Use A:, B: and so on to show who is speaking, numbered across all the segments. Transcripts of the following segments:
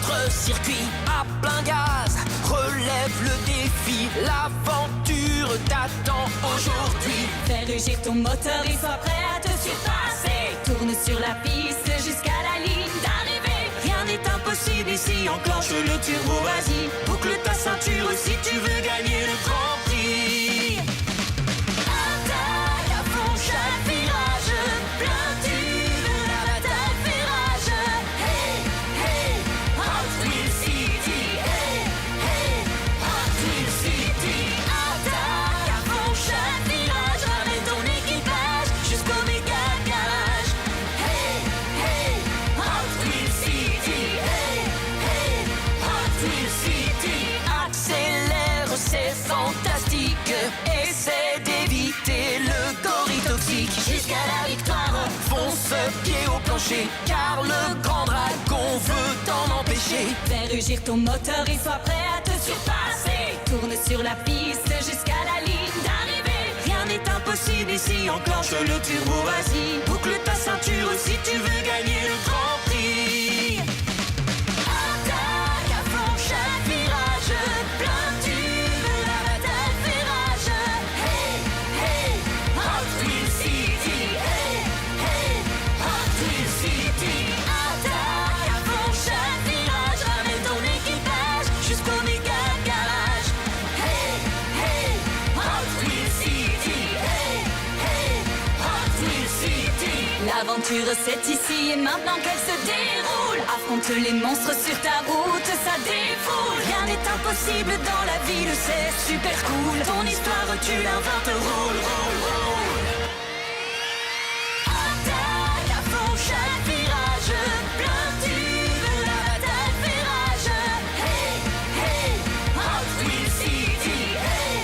A: notre circuit à plein gaz. Relève le défi, l'aventure t'attend aujourd'hui.
B: Fais rugir ton moteur et sois prêt à te surpasser. Tourne sur la piste jusqu'à la ligne d'arrivée. Rien n'est impossible ici, enclenche le turbo, vas-y. Boucle ta ceinture si tu veux gagner le Grand Prix. Attaque à fond chaque virage, plein tube, la bataille fait rage. Hey, hey, Hot Wheels City. Hey, hey, Hot Wheels City. Attaque à fond chaque virage, ramène ton équipage jusqu'au méga garage. Hey, hey, Hot Wheels City. Hey, hey, Hot Wheels City. Accélère, c'est fantastique. Essaie d'éviter le gorille toxique jusqu'à la victoire. Fonce pied au plancher, car le grand dragon veut t'en empêcher. Fais rugir ton moteur et sois prêt à te surpasser. Tourne sur la piste jusqu'à la ligne d'arrivée. Rien n'est impossible ici, enclenche le turbo, vas-y. Boucle ta ceinture si tu veux gagner le Grand Prix. Attaque à fond chaque virage, plein tube, la bataille fait rage. Hey, hey, Hot Wheels City. Hey, hey, Hot Wheels City. Attaque à fond chaque virage, ramène ton équipage jusqu'au méga garage. Hey, hey, Hot Wheels City. Hey, hey, Hot Wheels City. L'aventure c'est ici et maintenant qu'elle se déroule. Affronte les monstres sur ta route, ça défoule. Rien n'est impossible dans la ville, c'est super cool. Ton histoire tu l'inventes, roule, roule, roule. Attaque à fond chaque virage, plein tube, la bataille fait rage. Hey, hey, Hot Wheels City. Hey,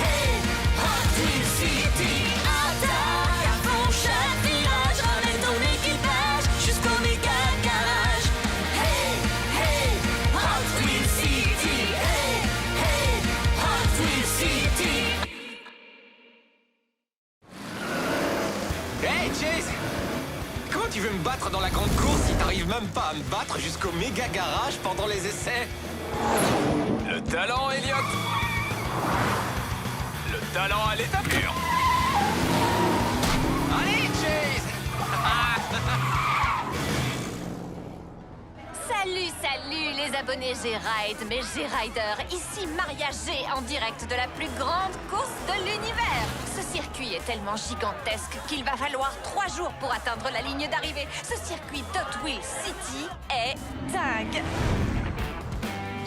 B: hey, Hot Wheels City. Attaque à fond chaque virage, ramène ton équipage jusqu'au méga garage. Hey, hey, Hot Wheels City. Hey, hey, Hot Wheels City.
C: Hey Chase! Comment tu veux me battre dans la grande course si t'arrives même pas à me battre jusqu'au méga garage pendant les essais? Le talent, Elliot! Le talent à l'état pur! Allez, Chase!
D: Salut les abonnés G-Ride, mes G-Riders. Ici Maria G en direct de la plus grande course de l'univers. Ce circuit est tellement gigantesque qu'il va falloir 3 jours pour atteindre la ligne d'arrivée. Ce circuit d'Hot Wheels City est dingue.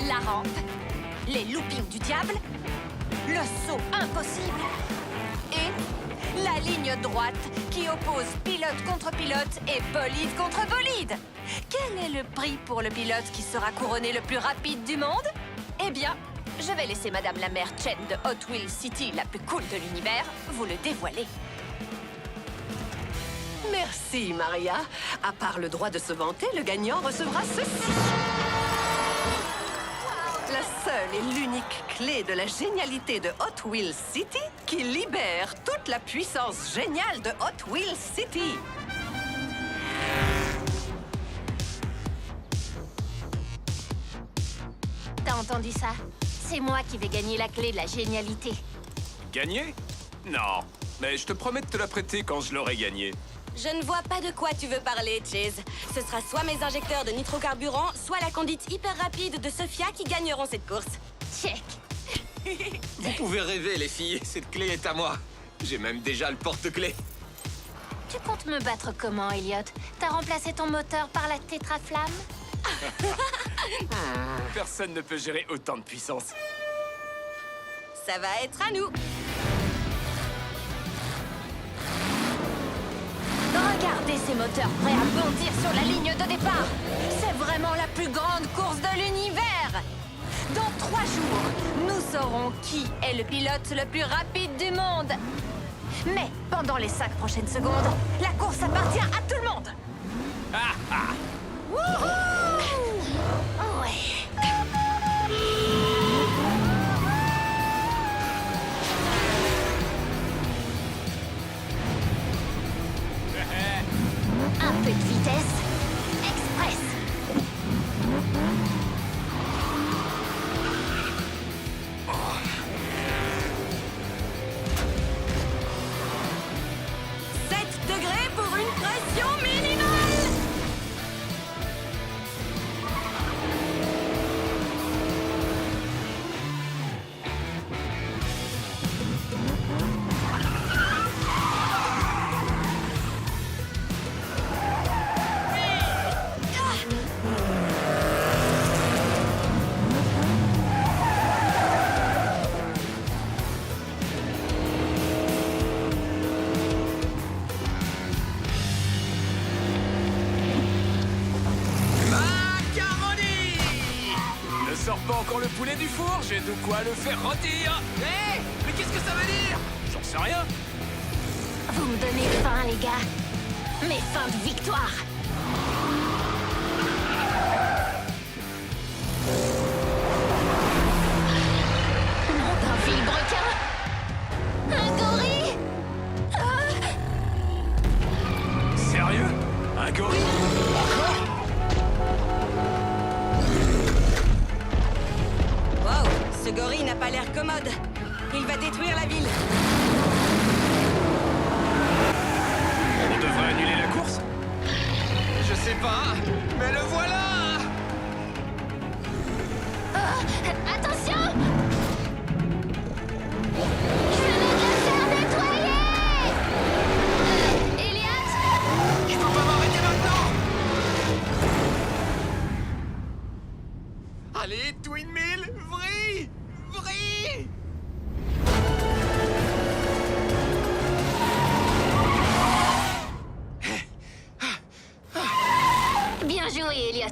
D: La rampe, les loopings du diable, le saut impossible et la ligne droite qui oppose pilote contre pilote et bolide contre bolide. Quel est le prix pour le pilote qui sera couronné le plus rapide du monde? Eh bien, je vais laisser Madame la maire Chen de Hot Wheels City, la plus cool de l'univers, vous le dévoiler.
E: Merci, Maria. À part le droit de se vanter, le gagnant recevra ceci. La seule et l'unique clé de la génialité de Hot Wheels City qui libère toute la puissance géniale de Hot Wheels City.
D: T'as entendu ça? C'est moi qui vais gagner la clé de la génialité.
C: Gagner? Non, mais je te promets de te la prêter quand je l'aurai gagnée.
F: Je ne vois pas de quoi tu veux parler, Chase. Ce sera soit mes injecteurs de nitrocarburant, soit la conduite hyper rapide de Sophia qui gagneront cette course.
D: Check.
C: Vous pouvez rêver, les filles, cette clé est à moi. J'ai même déjà le porte-clés.
D: Tu comptes me battre comment, Elliot? T'as remplacé ton moteur par la tétraflamme?
C: Personne ne peut gérer autant de puissance.
F: Ça va être à nous.
D: Regardez ces moteurs prêts à bondir sur la ligne de départ. C'est vraiment la plus grande course de l'univers. Dans 3 jours, nous saurons qui est le pilote le plus rapide du monde. Mais pendant les 5 prochaines secondes, la course appartient à tout le monde. Wouhou! Ouais. Un peu de vitesse express.
C: sors pas encore le poulet du four, j'ai de quoi le faire rôtir. Hé, mais qu'est-ce que ça veut dire? J'en sais rien.
D: Vous me donnez faim, les gars. Mais faim de victoire. Nom d'un vilebrequin. Un gorille.
C: Sérieux? Un gorille? Encore?
F: Wow, ce gorille n'a pas l'air commode. Il va détruire la ville.
C: On devrait annuler la course? Je sais pas, mais le voilà!
D: Attention! Je vais me faire nettoyer! Elliot!
C: Je peux pas m'arrêter maintenant! Allez, Twin Mill, vrille! Vrille!
D: Bien joué, Elliot.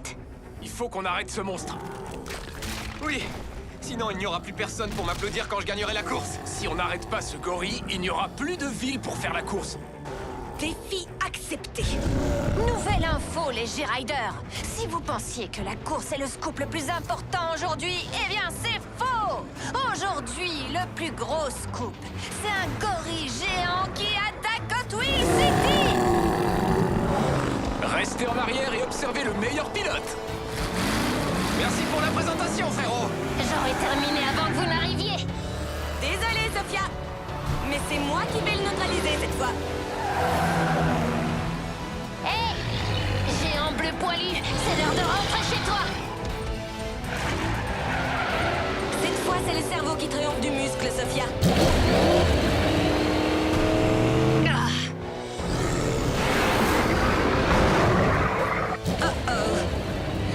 C: Il faut qu'on arrête ce monstre. Oui, sinon il n'y aura plus personne pour m'applaudir quand je gagnerai la course. Si on n'arrête pas ce gorille, il n'y aura plus de ville pour faire la course.
F: Défi accepté.
D: Nouvelle info, les G-Riders. Si vous pensiez que la course est le scoop le plus important aujourd'hui, eh bien c'est faux. Aujourd'hui, le plus gros scoop, c'est un gorille géant qui attaque Hot Wheels City.
C: Restez en arrière et observez le meilleur pilote. Merci pour la présentation, frérot.
D: J'aurais terminé avant que vous n'arriviez.
F: Désolée, Sophia. Mais c'est moi qui vais le neutraliser cette fois.
D: Hé, géant bleu poilu, c'est l'heure de rentrer chez toi.
F: Cette fois, c'est le cerveau qui triomphe du muscle, Sophia.
D: Ah.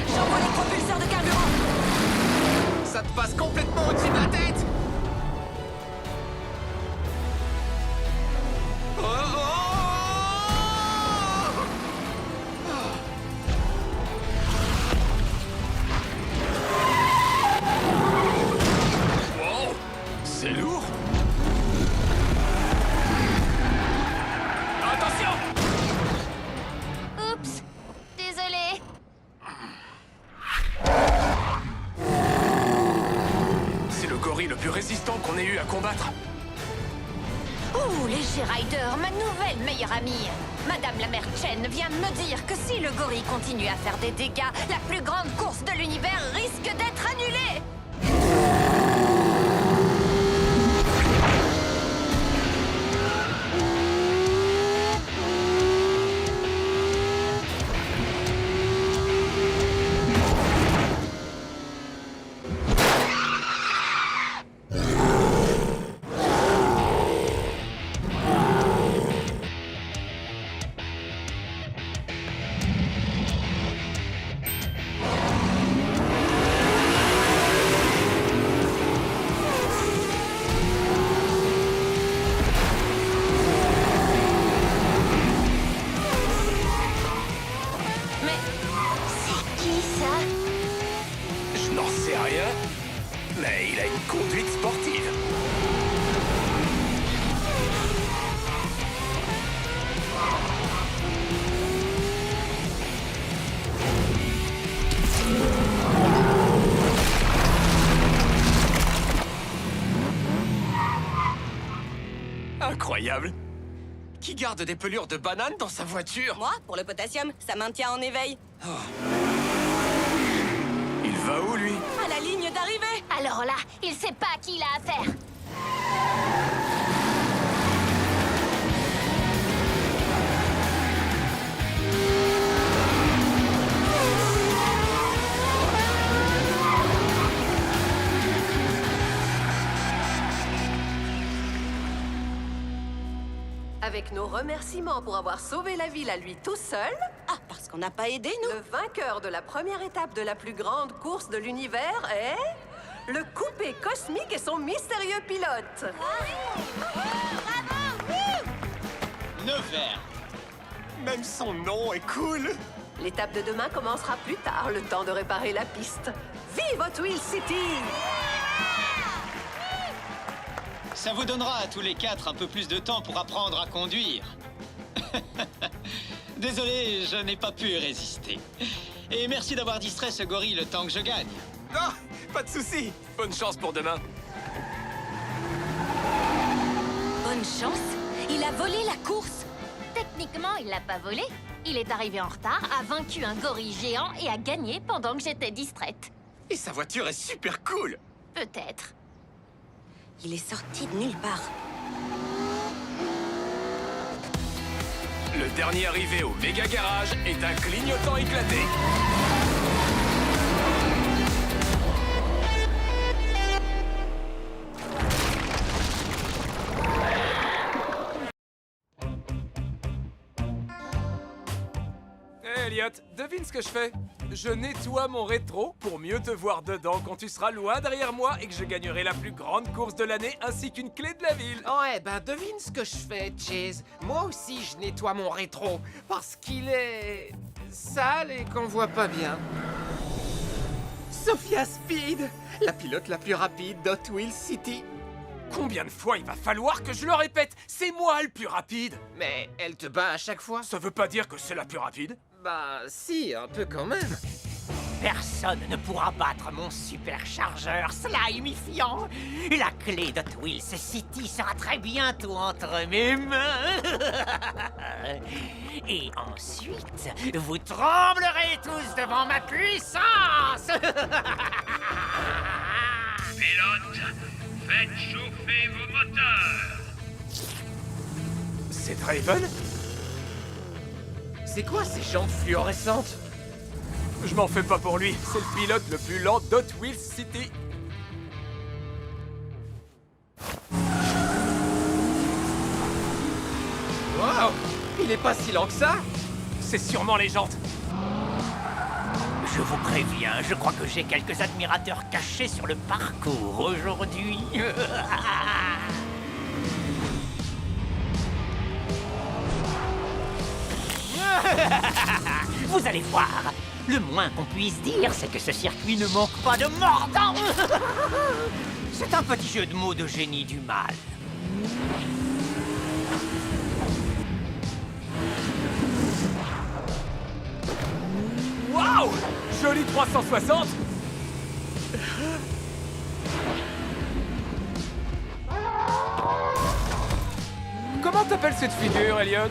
F: J'envoie les propulseurs de carburant.
C: Ça te passe complètement au-dessus de la tête. Oh, oh, oh. Wow, c'est lourd. Attention!
D: Oups, désolé.
C: C'est le gorille le plus résistant qu'on ait eu à combattre.
D: Ouh, les G-Riders, ma nouvelle meilleure amie. Madame la mère Chen vient de me dire que si le gorille continue à faire des dégâts, la plus grande course de l'univers risque d'être annulée. Mais c'est qui ça?
C: Je n'en sais rien, mais il a une conduite sportive. Incroyable. Qui garde des pelures de banane dans sa voiture?
F: Moi, pour le potassium, ça maintient en éveil.
C: Il va où, lui?
F: À la ligne d'arrivée.
D: Alors là, il sait pas à qui il a affaire.
E: Avec nos remerciements pour avoir sauvé la ville à lui tout seul,
F: Ah, parce qu'on n'a pas aidé, nous.
E: le vainqueur de la première étape de la plus grande course de l'univers est... le coupé cosmique et son mystérieux pilote.
C: Nevers. Même son nom est cool.
E: L'étape de demain commencera plus tard, le temps de réparer la piste. Vive Hot Wheels City!
G: Ça vous donnera à tous les quatre un peu plus de temps pour apprendre à conduire. Désolé, je n'ai pas pu résister. Et merci d'avoir distrait ce gorille le temps que je gagne.
C: Ah, pas de souci. Bonne chance pour demain.
F: Bonne chance. Il a volé la course.
D: Techniquement, il l'a pas volé. Il est arrivé en retard, a vaincu un gorille géant et a gagné pendant que j'étais distraite.
C: Et sa voiture est super cool.
D: Peut-être.
F: Il est sorti de nulle part.
C: Le dernier arrivé au méga garage est un clignotant éclaté. Hey Elliot, devine ce que je fais. Je nettoie mon rétro pour mieux te voir dedans quand tu seras loin derrière moi et que je gagnerai la plus grande course de l'année ainsi qu'une clé de la ville.
H: Ouais, ben devine ce que je fais, Chase. Moi aussi, je nettoie mon rétro parce qu'il est sale et qu'on voit pas bien. Sophia Speed, la pilote la plus rapide d'Hot Wheels City.
C: Combien de fois il va falloir que je le répète? C'est moi le plus rapide.
H: Mais elle te bat à chaque fois?
C: Ça veut pas dire que c'est la plus rapide.
H: Bah si, un peu quand même.
I: Personne ne pourra battre mon superchargeur slimifiant. La clé de Hot City sera très bientôt entre mes mains. Et ensuite, vous tremblerez tous devant ma puissance.
J: Pilote, faites chauffer vos moteurs.
C: C'est Draven?
H: C'est quoi ces jantes fluorescentes?
C: Je m'en fais pas pour lui, c'est le pilote le plus lent d'Hot Wheels City.
H: Waouh! Il est pas si lent que ça?
C: C'est sûrement les jantes.
I: Je vous préviens, je crois que j'ai quelques admirateurs cachés sur le parcours aujourd'hui. Vous allez voir. Le moins qu'on puisse dire, c'est que ce circuit ne manque pas de mordant. C'est un petit jeu de mots de génie du mal.
C: Waouh! Joli 360! Comment t'appelles cette figure, Elliot?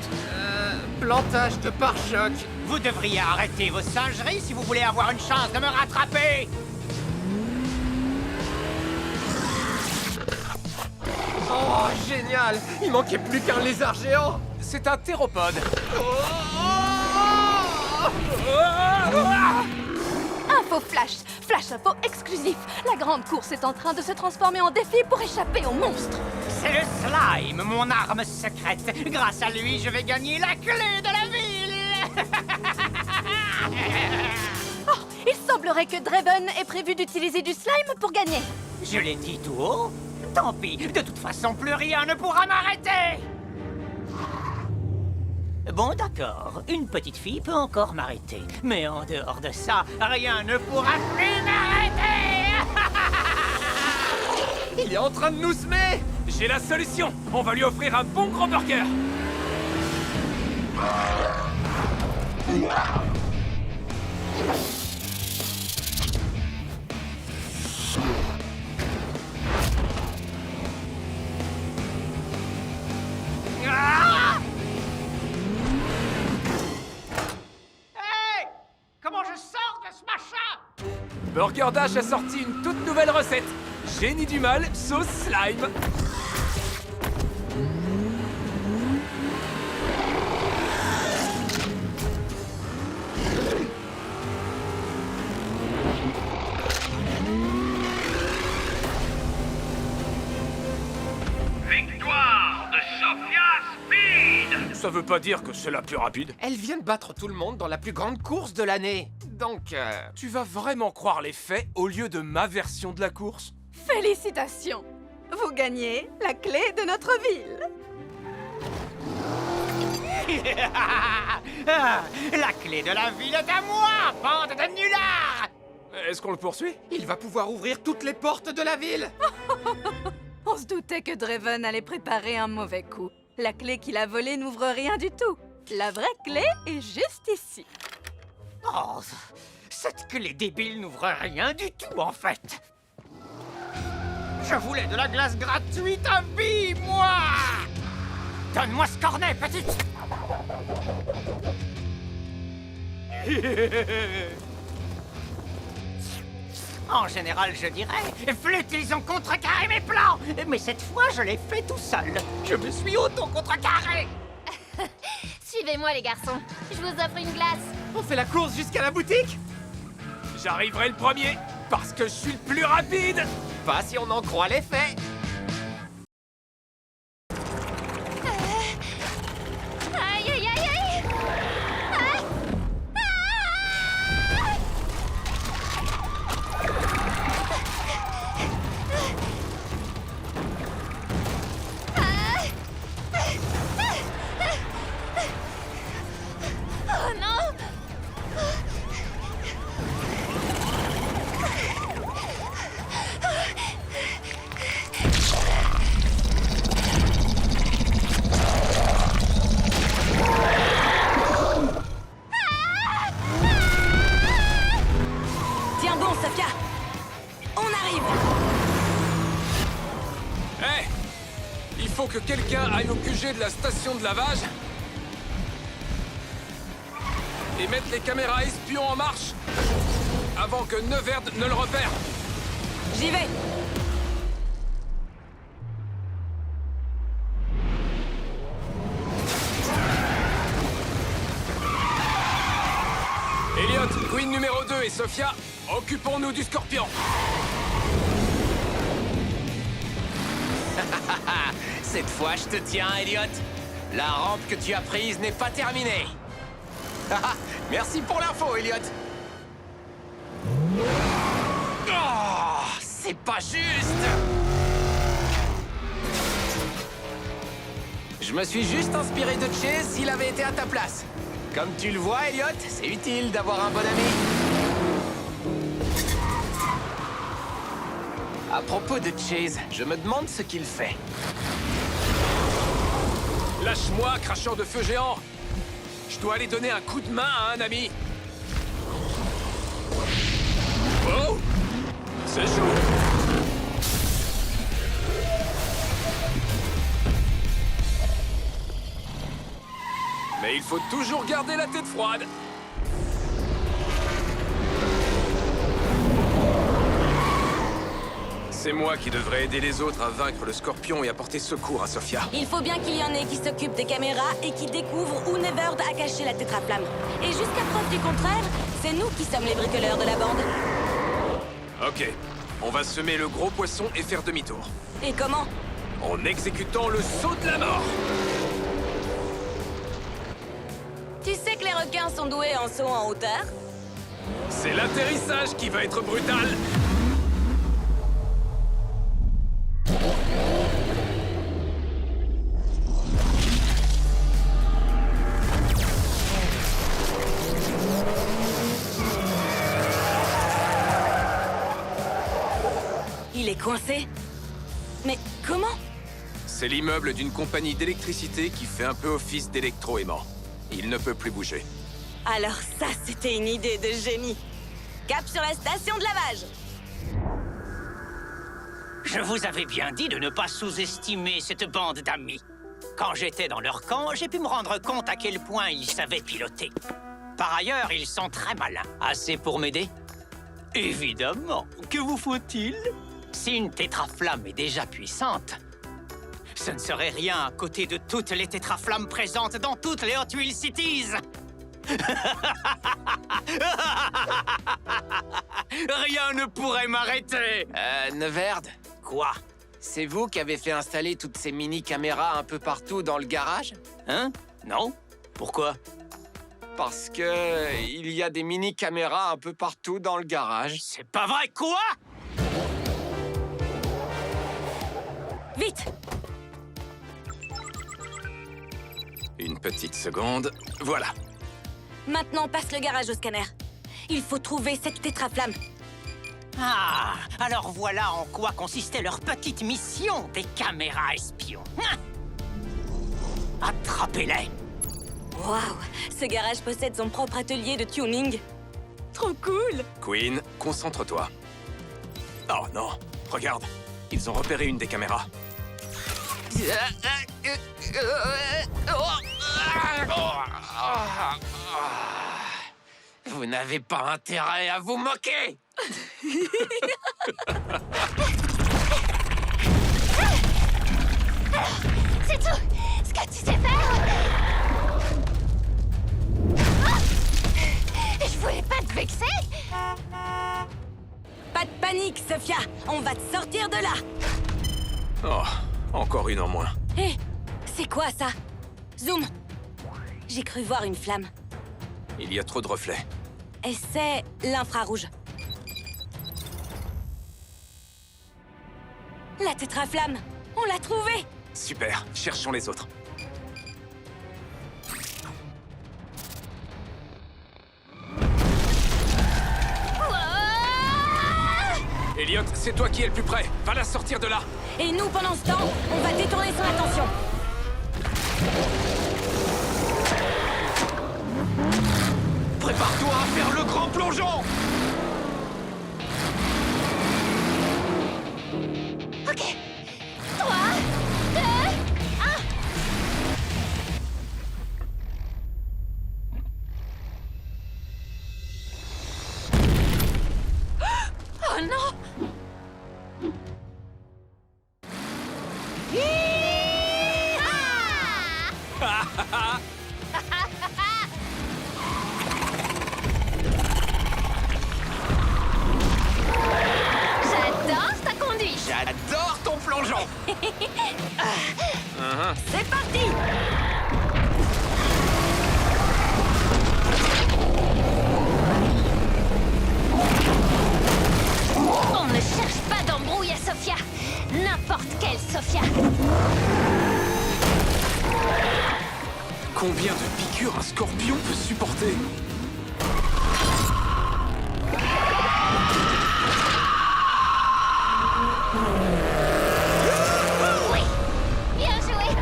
H: Plantage de pare-choc.
I: Vous devriez arrêter vos singeries si vous voulez avoir une chance de me rattraper.
H: Oh, génial! Il manquait plus qu'un lézard géant.
C: C'est un théropode.
B: Info flash, flash info exclusif. La grande course est en train de se transformer en défi pour échapper aux monstres.
I: C'est le slime, mon arme secrète. Grâce à lui, je vais gagner la clé de la ville.
B: Oh, il semblerait que Draven ait prévu d'utiliser du slime pour gagner.
I: Je l'ai dit tout haut. Tant pis, de toute façon, plus rien ne pourra m'arrêter. Bon, d'accord, une petite fille peut encore m'arrêter. Mais en dehors de ça, rien ne pourra plus m'arrêter.
H: Il est en train de nous semer.
C: J'ai la solution. On va lui offrir un bon gros burger.
I: Hey! Comment je sors de ce machin?
C: Burger Dash a sorti une toute nouvelle recette. Génie du mal, sauce slime.
J: Victoire de Sophia Speed.
C: Ça veut pas dire que c'est la plus rapide.
H: Elle vient de battre tout le monde dans la plus grande course de l'année. Donc,
C: Tu vas vraiment croire les faits au lieu de ma version de la course?
B: Félicitations. Vous gagnez la clé de notre ville.
I: Ah, la clé de la ville est à moi, bande de nullards!
H: Est-ce qu'on le poursuit? Il va pouvoir ouvrir toutes les portes de la ville.
K: On se doutait que Draven allait préparer un mauvais coup. La clé qu'il a volée n'ouvre rien du tout. La vraie clé est juste ici.
I: Oh, cette clé débile n'ouvre rien du tout, en fait. Je voulais de la glace gratuite à vie, moi! Donne-moi ce cornet, petite! En général, je dirais, flûte, ils ont contrecarré mes plans! Mais cette fois, je l'ai fait tout seul. Je me suis auto-contrecarré!
B: Suivez-moi, les garçons. Je vous offre une glace.
H: On fait la course jusqu'à la boutique? J'arriverai le premier, parce que je suis le plus rapide. Pas si on en croit les faits.
B: Aïe, aïe, aïe, aïe. Ah. Oh non!
F: Tiens bon, Sofia. On arrive.
C: Hé! Il faut que quelqu'un aille au QG de la station de lavage et mettre les caméras espions en marche avant que Neverd ne le repère.
F: J'y vais.
C: Elliot, Queen numéro 2 et Sophia, occupons-nous du Scorpion.
H: Cette fois, je te tiens, Elliot. La rampe que tu as prise n'est pas terminée. Merci pour l'info, Elliot. Oh, c'est pas juste. Je me suis juste inspiré de Chase s'il avait été à ta place. Comme tu le vois, Elliot, c'est utile d'avoir un bon ami. À propos de Chase, je me demande ce qu'il fait.
C: Lâche-moi, cracheur de feu géant. Je dois aller donner un coup de main à un ami. Oh! C'est chaud. Mais il faut toujours garder la tête froide. C'est moi qui devrais aider les autres à vaincre le Scorpion et apporter secours à Sophia.
F: Il faut bien qu'il y en ait qui s'occupent des caméras et qui découvrent où Neverd a caché la tétraflamme. Et jusqu'à preuve du contraire, c'est nous qui sommes les bricoleurs de la bande.
C: Ok, on va semer le gros poisson et faire demi-tour.
F: Et comment?
C: En exécutant le saut de la mort.
F: Tu sais que les requins sont doués en saut en hauteur?
C: C'est l'atterrissage qui va être brutal.
F: Il est coincé? Mais comment?
C: C'est l'immeuble d'une compagnie d'électricité qui fait un peu office d'électro-aimant. Il ne peut plus bouger.
F: Alors ça, c'était une idée de génie. Cap sur la station de lavage.
I: Je vous avais bien dit de ne pas sous-estimer cette bande d'amis. Quand j'étais dans leur camp, j'ai pu me rendre compte à quel point ils savaient piloter. Par ailleurs, ils sont très malins. Assez pour m'aider? Évidemment. Que vous faut-il? Si une tétraflamme est déjà puissante, ce ne serait rien à côté de toutes les tétraflammes présentes dans toutes les Hot Wheels Cities. Rien ne pourrait m'arrêter.
H: Neverd,
I: Quoi?
H: c'est vous qui avez fait installer toutes ces mini-caméras un peu partout dans le garage?
I: Hein? Non? Pourquoi?
H: Parce que il y a des mini-caméras un peu partout dans le garage.
I: C'est pas vrai, quoi?
F: Vite!
C: Une petite seconde. Voilà.
F: Maintenant, passe le garage au scanner. Il faut trouver cette tétraflamme.
I: Ah, alors voilà en quoi consistait leur petite mission des caméras espions. Attrapez-les!
F: Waouh, ce garage possède son propre atelier de tuning. Trop cool!
C: Queen, concentre-toi. Oh non, regarde, ils ont repéré une des caméras.
H: Vous n'avez pas intérêt à vous moquer.
B: C'est tout ce que tu sais faire. Je voulais pas te vexer.
F: Pas de panique, Sophia! On va te sortir de là!
C: Oh, encore une en moins.
F: Hé, c'est quoi ça? Zoom! J'ai cru voir une flamme.
C: Il y a trop de reflets.
F: Et c'est l'infrarouge. La tétraflamme! On l'a trouvée!
C: Super, cherchons les autres. Elliot, c'est toi qui es le plus près. Va la sortir de là.
F: Et nous, pendant ce temps, on va détourner son attention.
C: Prépare-toi à faire le grand plongeon.
B: Ok. 3, 2, 1.
D: Oh non!
B: J'adore ta conduite.
C: J'adore ton plongeon.
F: C'est parti!
B: On ne cherche pas d'embrouille à Sophia. N'importe quelle Sophia.
C: Combien de piqûres un scorpion peut supporter?
B: Oui. Bien joué.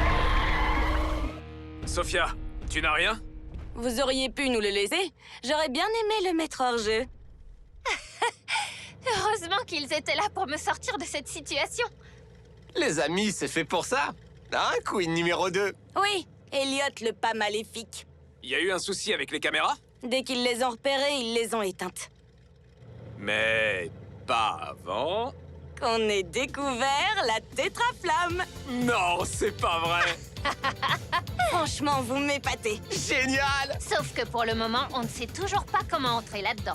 C: Sophia, tu n'as rien?
F: Vous auriez pu nous le laisser? J'aurais bien aimé le mettre hors jeu.
D: Heureusement qu'ils étaient là pour me sortir de cette situation.
C: Les amis, c'est fait pour ça. Hein, Queen numéro 2?
F: Oui, Elliot le pas maléfique.
C: Il y a eu un souci avec les caméras?
F: Dès qu'ils les ont repérées, ils les ont éteintes.
C: Mais pas avant.
F: Qu'on ait découvert la tétraflamme.
C: Non, c'est pas vrai.
F: Franchement, vous m'épatez.
C: Génial.
D: Sauf que pour le moment, on ne sait toujours pas comment entrer là-dedans.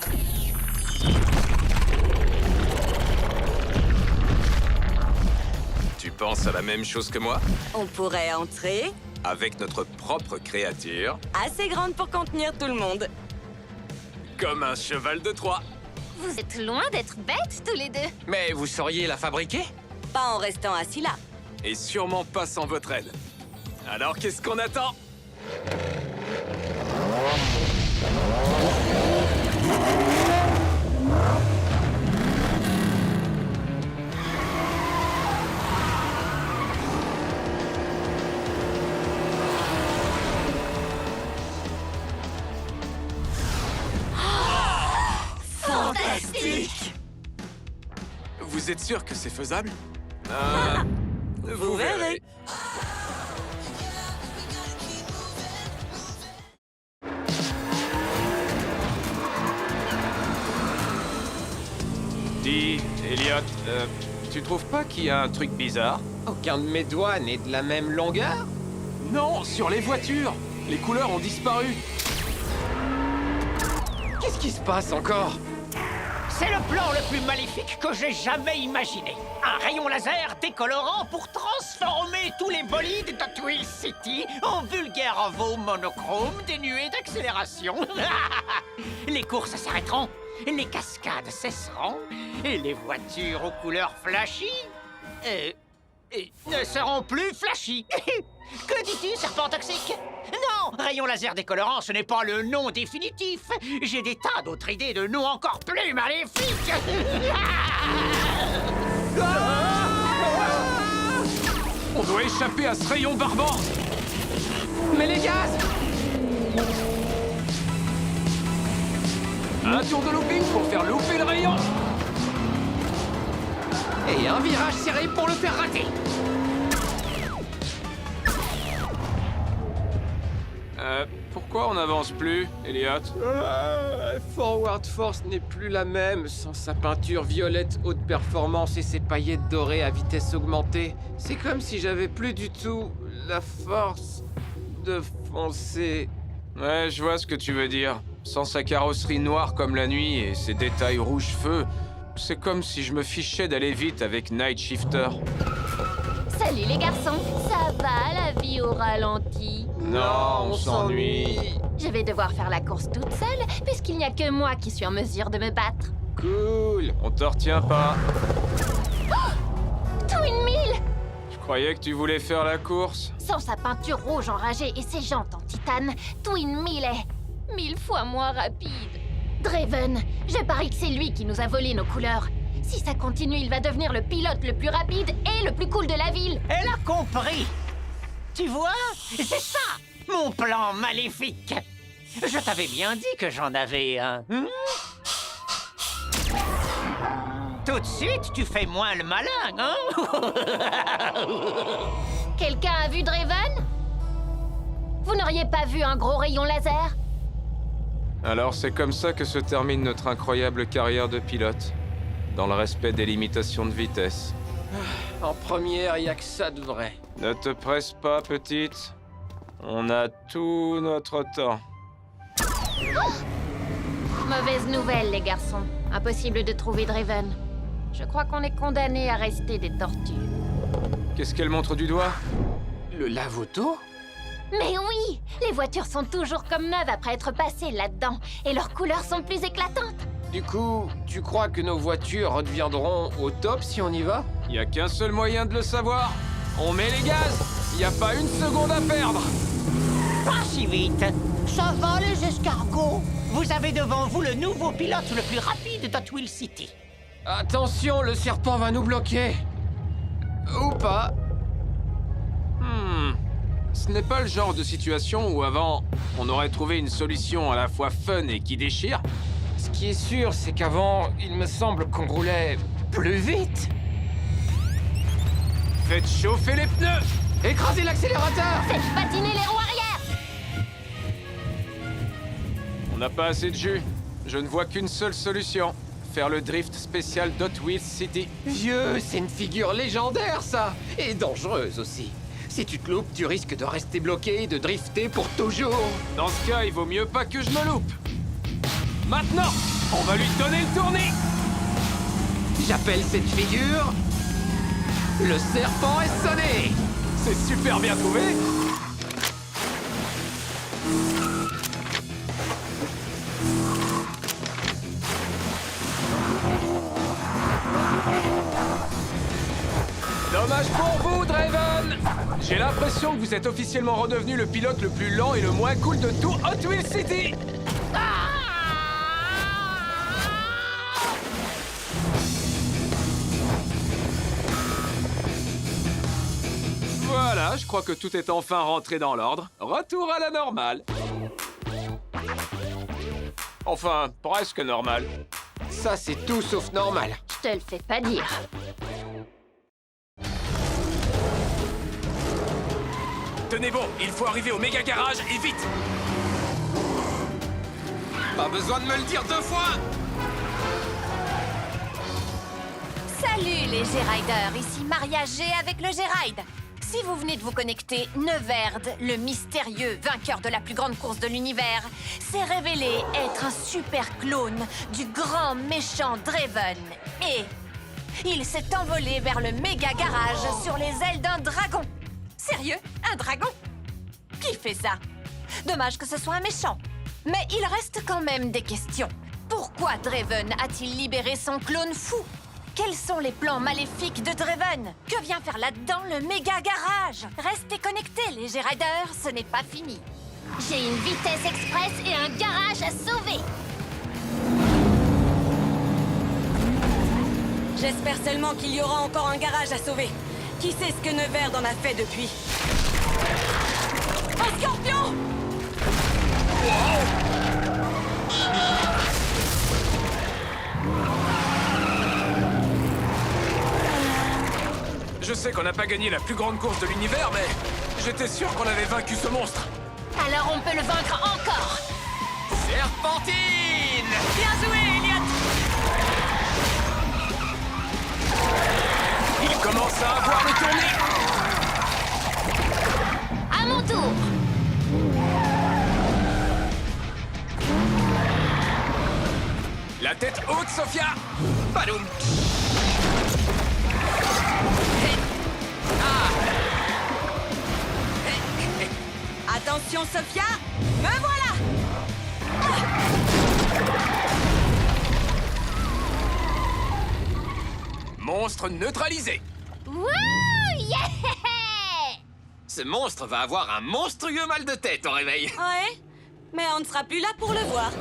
C: Tu penses à la même chose que moi?
F: On pourrait entrer,
C: Avec notre propre créature,
F: assez grande pour contenir tout le monde.
C: comme un cheval de Troie.
D: Vous êtes loin d'être bêtes tous les deux.
H: Mais vous sauriez la fabriquer?
F: Pas en restant assis là.
C: Et sûrement pas sans votre aide. Alors qu'est-ce qu'on attend?
B: Fantastique.
C: Vous êtes sûr que c'est faisable?
F: Vous verrez.
C: Dis, Elliot, tu trouves pas qu'il y a un truc bizarre?
H: Aucun de mes doigts n'est de la même longueur?
C: Non, sur les voitures! Les couleurs ont disparu!
H: Qu'est-ce qui se passe encore?
I: C'est le plan le plus maléfique que j'ai jamais imaginé. Un rayon laser décolorant pour transformer tous les bolides d'Hot City en vulgaires veaux monochromes dénués d'accélération. Les courses s'arrêteront, les cascades cesseront, et les voitures aux couleurs flashy ne seront plus flashy. Que dis-tu, serpent toxique? Non, rayon laser décolorant, ce n'est pas le nom définitif. J'ai des tas d'autres idées de noms encore plus maléfiques.
C: On doit échapper à ce rayon barbare.
H: Mais les gaz!
C: Un tour de looping pour faire louper le rayon.
H: Et un virage serré pour le faire rater.
C: Pourquoi on n'avance plus, Elliot?
H: Forward Force n'est plus la même sans sa peinture violette haute performance et ses paillettes dorées à vitesse augmentée. C'est comme si j'avais plus du tout la force de foncer.
C: Ouais, je vois ce que tu veux dire. Sans sa carrosserie noire comme la nuit et ses détails rouge-feu, c'est comme si je me fichais d'aller vite avec Night Shifter.
B: Salut les garçons, ça va la vie au ralenti?
C: Non, on s'ennuie.
B: Je vais devoir faire la course toute seule, puisqu'il n'y a que moi qui suis en mesure de me battre.
H: Cool.
C: On te retient pas.
B: Twin Mill!
C: Je croyais que tu voulais faire la course.
B: Sans sa peinture rouge enragée et ses jantes en titane, Twin Mill est 1000 fois moins rapide. Draven, je parie que c'est lui qui nous a volé nos couleurs. Si ça continue, il va devenir le pilote le plus rapide et le plus cool de la ville.
I: Elle a compris. Tu vois? C'est ça, mon plan maléfique. Je t'avais bien dit que j'en avais un. Tout de suite, tu fais moins le malin, hein?
B: Quelqu'un a vu Draven? Vous n'auriez pas vu un gros rayon laser?
C: Alors c'est comme ça que se termine notre incroyable carrière de pilote. Dans le respect des limitations de vitesse.
H: En première, y a que ça de vrai.
C: Ne te presse pas, petite. On a tout notre temps.
B: Mauvaise nouvelle, les garçons. Impossible de trouver Draven. Je crois qu'on est condamnés à rester des tortues.
C: Qu'est-ce qu'elle montre du doigt?
H: Le lave-auto?
B: Mais oui! Les voitures sont toujours comme neuves après être passées là-dedans. Et leurs couleurs sont plus éclatantes.
H: Du coup, tu crois que nos voitures redeviendront au top si on y va?
C: Y a qu'un seul moyen de le savoir. On met les gaz. Y a pas une seconde à perdre.
I: Pas si vite. Ça va, les escargots. Vous avez devant vous le nouveau pilote le plus rapide d'Hot Wheels City.
H: Attention, le serpent va nous bloquer. Ou pas.
C: Ce n'est pas le genre de situation où avant, on aurait trouvé une solution à la fois fun et qui déchire.
H: Ce qui est sûr, c'est qu'avant, il me semble qu'on roulait plus vite.
C: Faites chauffer les pneus.
H: Écrasez l'accélérateur!
B: Faites patiner les roues arrière!
C: On n'a pas assez de jus. Je ne vois qu'une seule solution. Faire le drift spécial d'Hot Wheels City.
H: Vieux, c'est une figure légendaire, ça! Et dangereuse aussi. Si tu te loupes, tu risques de rester bloqué et de drifter pour toujours.
C: Dans ce cas, il vaut mieux pas que je me loupe. Maintenant, on va lui donner le tournis.
H: J'appelle cette figure... le serpent est sonné!
C: C'est super bien trouvé. Dommage pour vous, Draven. J'ai l'impression que vous êtes officiellement redevenu le pilote le plus lent et le moins cool de tout Hot Wheels City. Voilà, je crois que tout est enfin rentré dans l'ordre. Retour à la normale. Enfin, presque normal.
H: Ça, c'est tout sauf normal.
B: Je te le fais pas dire.
C: Tenez bon, il faut arriver au méga garage et vite. Pas besoin de me le dire 2 fois.
D: Salut les G-Riders, ici Maria G avec le G-Ride. Si vous venez de vous connecter, Neverd, le mystérieux vainqueur de la plus grande course de l'univers, s'est révélé être un super clone du grand méchant Draven. Et il s'est envolé vers le méga garage sur les ailes d'un dragon. Sérieux? Un dragon? Qui fait ça? Dommage que ce soit un méchant. Mais il reste quand même des questions. Pourquoi Draven a-t-il libéré son clone fou? Quels sont les plans maléfiques de Draven? Que vient faire là-dedans le méga garage? Restez connectés, les G-Riders, ce n'est pas fini.
B: J'ai une vitesse express et un garage à sauver.
F: J'espère seulement qu'il y aura encore un garage à sauver. Qui sait ce que Neverd en a fait depuis? Un scorpion!
C: Je sais qu'on n'a pas gagné la plus grande course de l'univers, mais j'étais sûr qu'on avait vaincu ce monstre.
B: Alors on peut le vaincre encore.
C: Serpentine!
F: Bien joué, Elliot!
C: Il commence à avoir le tourné.
B: À mon tour.
C: La tête haute, Sophia! Badoum!
F: Attention, Sophia! Me voilà!
C: Monstre neutralisé!
B: Wouh! Yeah!
C: Ce monstre va avoir un monstrueux mal de tête au réveil.
F: Ouais, mais on ne sera plus là pour le voir.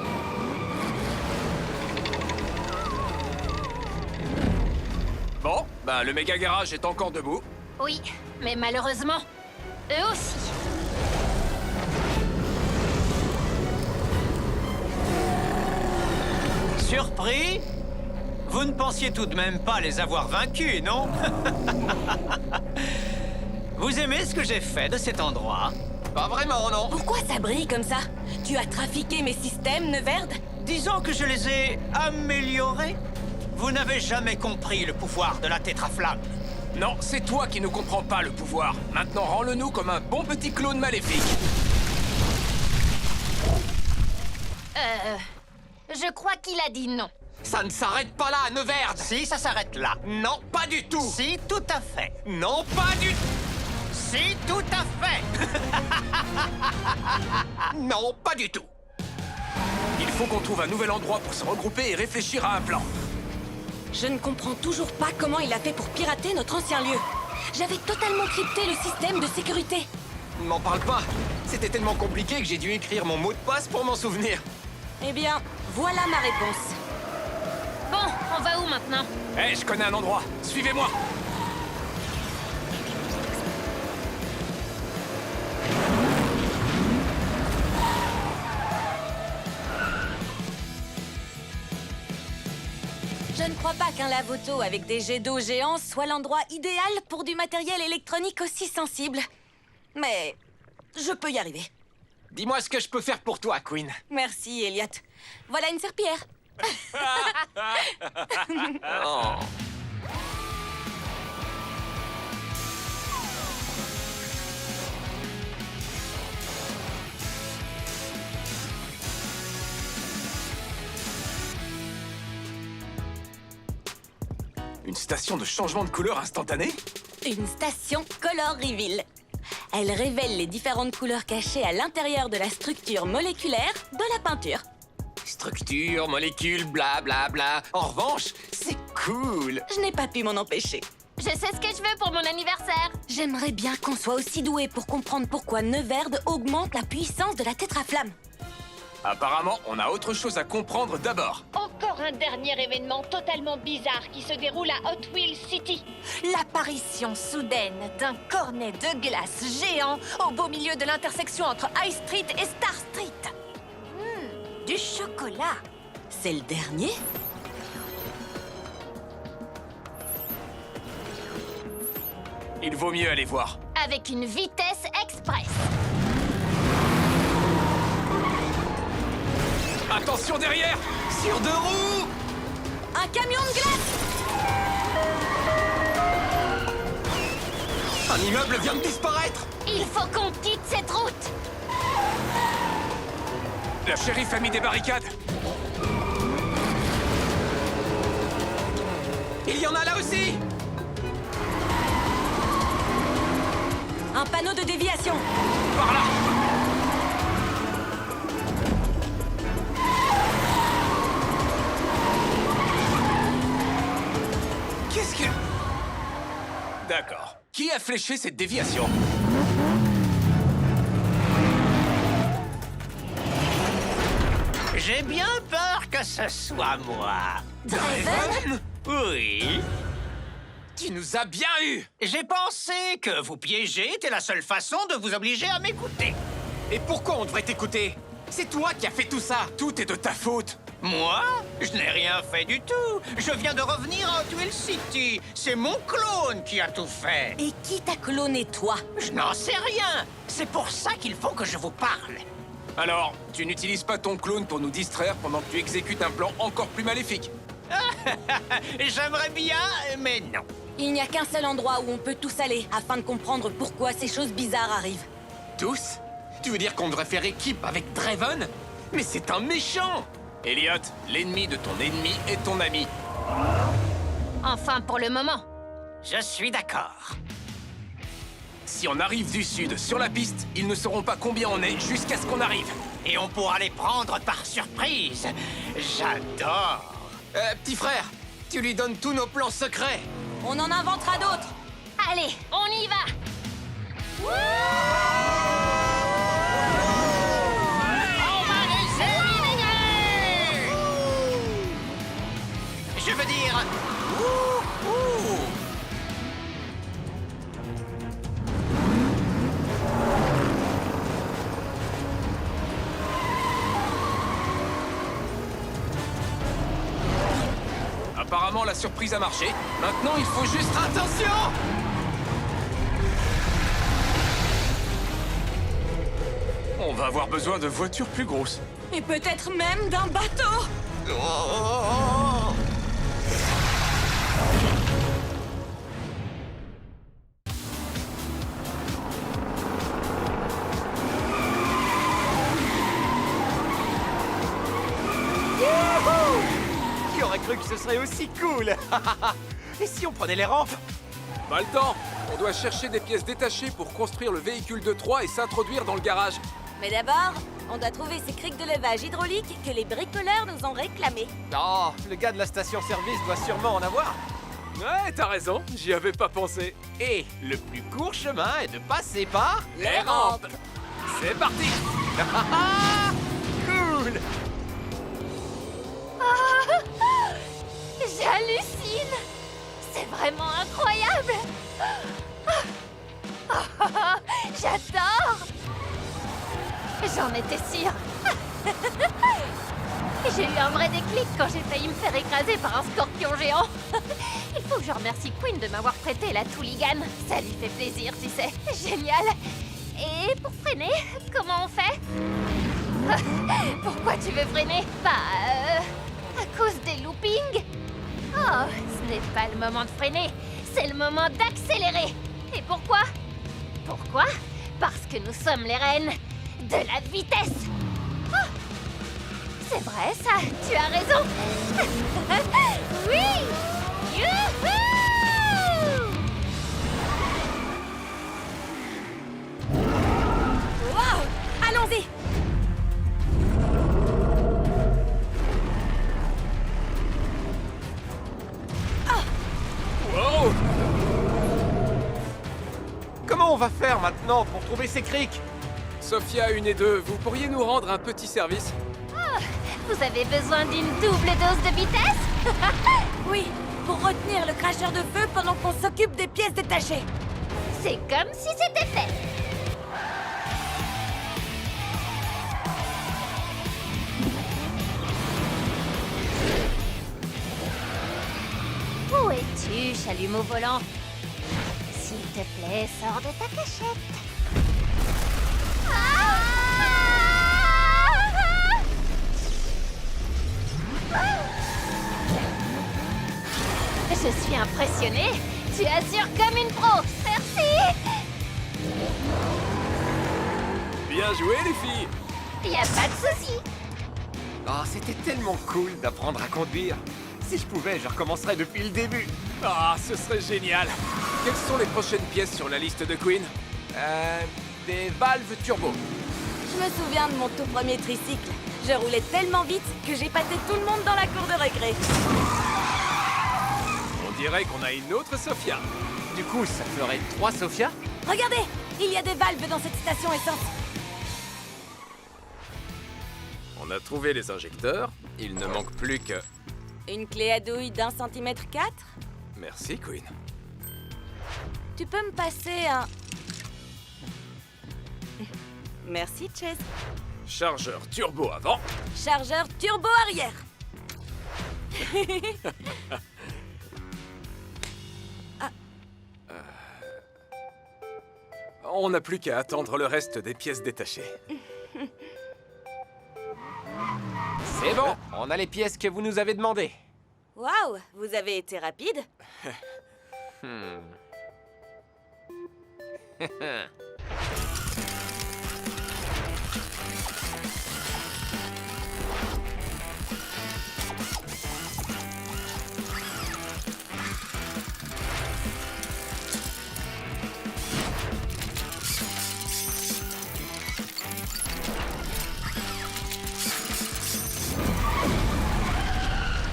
C: Bon, ben le méga garage est encore debout.
B: Oui, mais malheureusement, eux aussi.
I: Surpris? Vous ne pensiez tout de même pas les avoir vaincus, non? Vous aimez ce que j'ai fait de cet endroit?
C: Pas vraiment, non.
F: Pourquoi ça brille comme ça? Tu as trafiqué mes systèmes, Neverd?
I: Disons que je les ai améliorés. Vous n'avez jamais compris le pouvoir de la tétraflamme.
C: Non, c'est toi qui ne comprends pas le pouvoir. Maintenant, rends-le-nous comme un bon petit clone maléfique.
B: Je crois qu'il a dit non.
C: Ça ne s'arrête pas là, Neverd.
I: Si, ça s'arrête là.
C: Non, pas du tout.
I: Si, tout à fait.
C: Non, pas du tout.
I: Si, tout à fait.
C: Non, pas du tout. Il faut qu'on trouve un nouvel endroit pour se regrouper et réfléchir à un plan.
F: Je ne comprends toujours pas comment il a fait pour pirater notre ancien lieu. J'avais totalement crypté le système de sécurité.
C: Ne m'en parle pas. C'était tellement compliqué que j'ai dû écrire mon mot de passe pour m'en souvenir.
F: Eh bien, voilà ma réponse.
B: Bon, on va où maintenant?
C: Hé, je connais un endroit. Suivez-moi.
F: Je ne crois pas qu'un lave-auto avec des jets d'eau géants soit l'endroit idéal pour du matériel électronique aussi sensible. Mais je peux y arriver.
C: Dis-moi ce que je peux faire pour toi, Queen.
F: Merci, Elliot. Voilà une serpillière.
C: Oh. Une station de changement de couleur instantanée?
F: Une station Color Reveal. Elle révèle les différentes couleurs cachées à l'intérieur de la structure moléculaire de la peinture.
C: Structure, molécule, blablabla. Bla, bla. En revanche, c'est cool.
F: Je n'ai pas pu m'en empêcher.
B: Je sais ce que je veux pour mon anniversaire.
F: J'aimerais bien qu'on soit aussi doué pour comprendre pourquoi Neverd augmente la puissance de la tétraflamme.
C: Apparemment, on a autre chose à comprendre d'abord.
B: Encore un dernier événement totalement bizarre qui se déroule à Hot Wheels City. L'apparition soudaine d'un cornet de glace géant au beau milieu de l'intersection entre High Street et Star Street. Du chocolat.
F: C'est le dernier?
C: Il vaut mieux aller voir.
B: Avec une vitesse express.
C: Attention derrière! Sur deux roues!
F: Un camion de glace!
C: Un immeuble vient de disparaître!
B: Il faut qu'on quitte cette route.
C: La shérif a mis des barricades. Il y en a là aussi!
F: Un panneau de déviation.
C: Par là! Qu'est-ce que... D'accord. Qui a fléché cette déviation?
I: J'ai bien peur que ce soit moi.
F: Draven?
I: Oui.
C: Tu nous as bien eu!
I: J'ai pensé que vous piéger était la seule façon de vous obliger à m'écouter.
C: Et pourquoi on devrait t'écouter? C'est toi qui as fait tout ça! Tout est de ta faute!
I: Moi? Je n'ai rien fait du tout. Je viens de revenir à Hot Wheels City. C'est mon clone qui a tout fait.
F: Et qui t'a cloné, toi?
I: Je n'en sais rien. C'est pour ça qu'il faut que je vous parle.
C: Alors, tu n'utilises pas ton clone pour nous distraire pendant que tu exécutes un plan encore plus maléfique?
I: J'aimerais bien, mais non.
F: Il n'y a qu'un seul endroit où on peut tous aller afin de comprendre pourquoi ces choses bizarres arrivent.
C: Tous? Tu veux dire qu'on devrait faire équipe avec Draven? Mais c'est un méchant! Elliot, l'ennemi de ton ennemi est ton ami.
D: Enfin, pour le moment.
I: Je suis d'accord.
C: Si on arrive du sud sur la piste, ils ne sauront pas combien on est jusqu'à ce qu'on arrive.
I: Et on pourra les prendre par surprise. J'adore.
C: Petit frère, tu lui donnes tous nos plans secrets.
F: On en inventera d'autres.
D: Allez, on y va!
I: On va les éliminer! Je veux dire...
C: Apparemment, la surprise a marché. Maintenant, il faut juste... Attention! On va avoir besoin de voitures plus grosses.
F: Et peut-être même d'un bateau.
C: Qui aurait cru que ce serait aussi cool? Et si on prenait les rampes?
L: Pas le temps. On doit chercher des pièces détachées pour construire le véhicule de Troie et s'introduire dans le garage.
F: Mais d'abord, on doit trouver ces criques de levage hydraulique que les bricoleurs nous ont réclamées.
C: Oh, le gars de la station-service doit sûrement en avoir.
L: Ouais, t'as raison, j'y avais pas pensé.
C: Et le plus court chemin est de passer par...
F: Les rampes.
L: C'est parti.
C: Cool!
D: J'hallucine! C'est vraiment incroyable! J'adore! J'en étais sûre! J'ai eu un vrai déclic quand j'ai failli me faire écraser par un scorpion géant! Il faut que je remercie Queen de m'avoir prêté la Tooligan. Ça lui fait plaisir, tu sais. Génial! Et pour freiner, comment on fait? Pourquoi tu veux freiner? À cause des loopings? Oh, ce n'est pas le moment de freiner, c'est le moment d'accélérer. Et pourquoi? Pourquoi? Parce que nous sommes les reines de la vitesse. Oh, c'est vrai ça, tu as raison. Oui! Youhou!
F: Wow! Allons-y!
C: Wow! Comment on va faire maintenant pour trouver ces criques?
L: Sophia 1 et 2, vous pourriez nous rendre un petit service?
D: Vous avez besoin d'une double dose de vitesse?
F: Oui, pour retenir le cracheur de feu pendant qu'on s'occupe des pièces détachées.
D: C'est comme si c'était fait. Où es-tu, chalumeau volant? S'il te plaît, sors de ta cachette. Je suis impressionnée. Tu assures comme une pro. Merci.
L: Bien joué, les filles!
D: Y a pas de souci.
C: Oh, c'était tellement cool d'apprendre à conduire. Si je pouvais, je recommencerais depuis le début.
L: Ah, ce serait génial! Quelles sont les prochaines pièces sur la liste de Queen?
C: Des valves turbo.
F: Je me souviens de mon tout premier tricycle. Je roulais tellement vite que j'ai passé tout le monde dans la cour de récré.
L: On dirait qu'on a une autre Sophia.
C: Du coup, ça ferait 3 Sophia?
F: Regardez, il y a des valves dans cette station essence.
L: On a trouvé les injecteurs. Il ne manque plus que...
F: Une clé à douille d'1 cm 4?
L: Merci, Queen.
F: Tu peux me passer un... Merci, Chase.
L: Chargeur turbo avant.
F: Chargeur turbo arrière.
L: On n'a plus qu'à attendre le reste des pièces détachées.
H: C'est bon, on a les pièces que vous nous avez demandées.
F: Waouh, vous avez été rapide.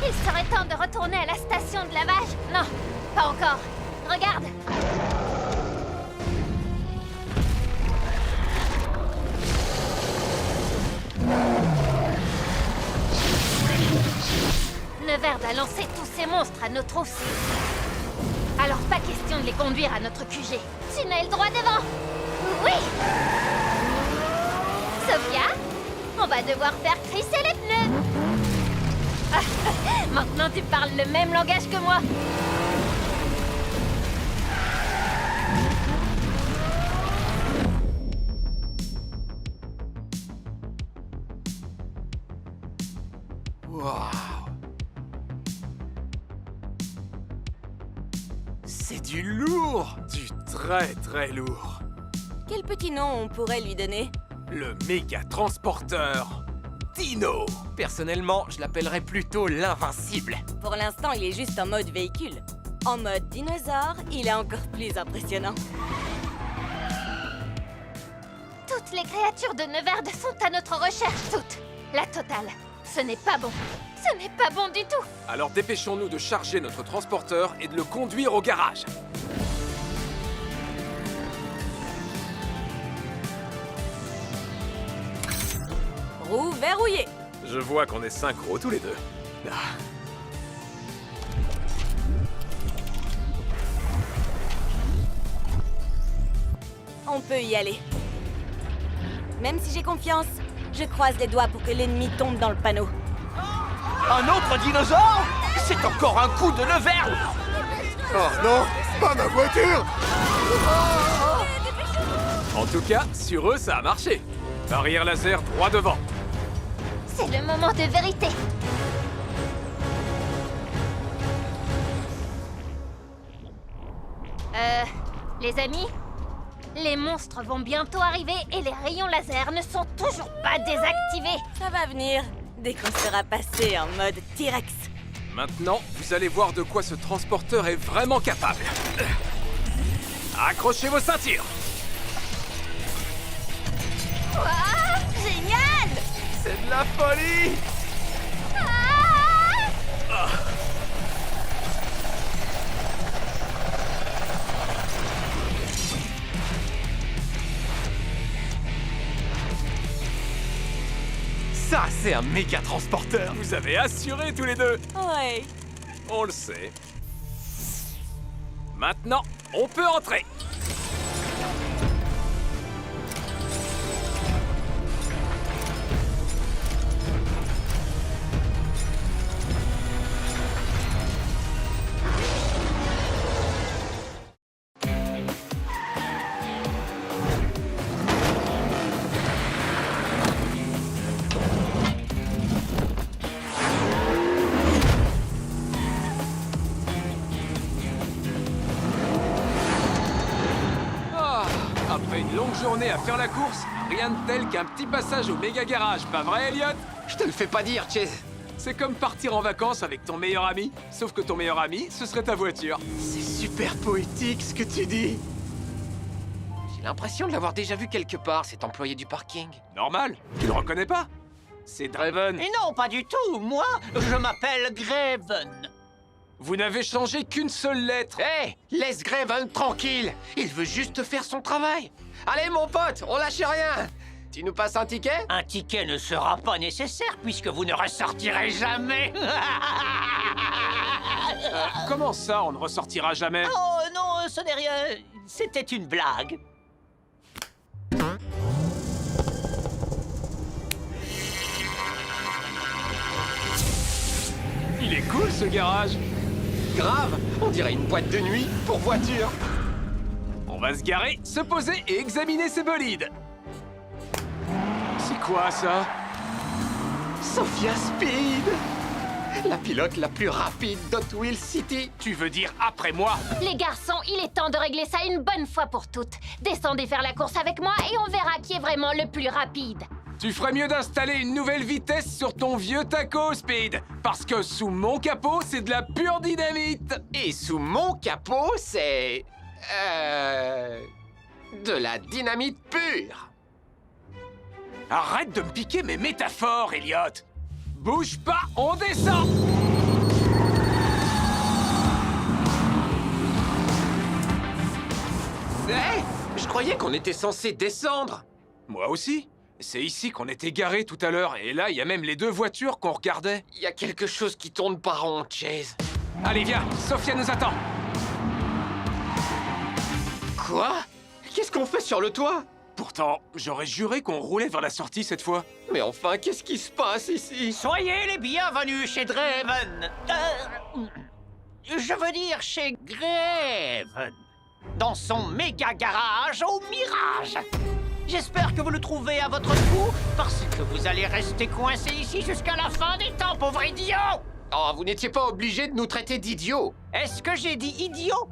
D: Il serait temps de retourner à la station de lavage. Non, pas encore. Regarde. Neverd a lancé tous ces monstres à nos trousses. Alors pas question de les conduire à notre QG. Tunnel droit devant. Oui. Sophia, on va devoir faire crisser les pneus. Maintenant tu parles le même langage que moi.
H: Waouh! C'est du lourd!
L: Du très très lourd.
F: Quel petit nom on pourrait lui donner?
L: Le méga transporteur Dino.
H: Personnellement, je l'appellerais plutôt l'invincible.
F: Pour l'instant, il est juste en mode véhicule. En mode dinosaure, il est encore plus impressionnant.
D: Toutes les créatures de Neverd sont à notre recherche, toutes. La totale. Ce n'est pas bon. Ce n'est pas bon du tout.
L: Alors dépêchons-nous de charger notre transporteur et de le conduire au garage.
F: Roue verrouillée.
L: Je vois qu'on est synchro tous les deux. Ah.
F: On peut y aller. Même si j'ai confiance, je croise les doigts pour que l'ennemi tombe dans le panneau.
C: Un autre dinosaure? C'est encore un coup de Neverd!
L: Oh non, pas ma voiture! En tout cas, sur eux, ça a marché. Barrière laser droit devant.
D: C'est le moment de vérité. Les amis, les monstres vont bientôt arriver et les rayons laser ne sont toujours pas désactivés.
F: Ça va venir, dès qu'on sera passé en mode T-Rex.
L: Maintenant, vous allez voir de quoi ce transporteur est vraiment capable. Accrochez vos ceintures.
F: Ouah, génial!
H: C'est de la folie! Ça, c'est un méga transporteur!
L: Vous avez assuré tous les deux.
F: Ouais.
L: On le sait. Maintenant, on peut entrer. Après une longue journée à faire la course, rien de tel qu'un petit passage au méga garage, pas vrai, Elliot?
H: Je te le fais pas dire, Chase!
L: C'est comme partir en vacances avec ton meilleur ami, sauf que ton meilleur ami, ce serait ta voiture.
H: C'est super poétique ce que tu dis! J'ai l'impression de l'avoir déjà vu quelque part, cet employé du parking.
L: Normal, tu le reconnais pas? C'est Draven.
I: Et non, pas du tout. Moi, je m'appelle Graven.
L: Vous n'avez changé qu'une seule lettre.
H: Hé! Laisse Graven tranquille! Il veut juste faire son travail! Allez, mon pote, on lâche rien! Tu nous passes un ticket?
I: Un ticket ne sera pas nécessaire puisque vous ne ressortirez jamais.
L: Comment ça, on ne ressortira jamais?
I: Oh non, ce n'est rien. C'était une blague.
L: Il est cool ce garage.
H: Grave, on dirait une boîte de nuit pour voiture.
L: On va se garer, se poser et examiner ces bolides. C'est quoi ça?
H: Sophia Speed, la pilote la plus rapide d'Hot Wheels City.
L: Tu veux dire après moi?
D: Les garçons, il est temps de régler ça une bonne fois pour toutes. Descendez faire la course avec moi et on verra qui est vraiment le plus rapide.
L: Tu ferais mieux d'installer une nouvelle vitesse sur ton vieux taco, Speed. Parce que sous mon capot, c'est de la pure dynamite.
H: Et sous mon capot, c'est... de la dynamite pure.
L: Arrête de me piquer mes métaphores, Elliot. Bouge pas, on descend.
H: Hé, je croyais qu'on était censé descendre.
L: Moi aussi. C'est ici qu'on était garés tout à l'heure, et là, il y a même les deux voitures qu'on regardait.
H: Il y a quelque chose qui tourne pas rond, Chase.
L: Allez, viens, Sophia nous attend.
H: Quoi? Qu'est-ce qu'on fait sur le toit?
L: Pourtant, j'aurais juré qu'on roulait vers la sortie cette fois.
H: Mais enfin, qu'est-ce qui se passe ici?
I: Soyez les bienvenus chez Draven. Je veux dire chez Graven. Dans son méga garage au Mirage. J'espère que vous le trouvez à votre goût, parce que vous allez rester coincé ici jusqu'à la fin des temps, pauvre idiot!
H: Oh, vous n'étiez pas obligé de nous traiter d'idiots.
I: Est-ce que j'ai dit idiot?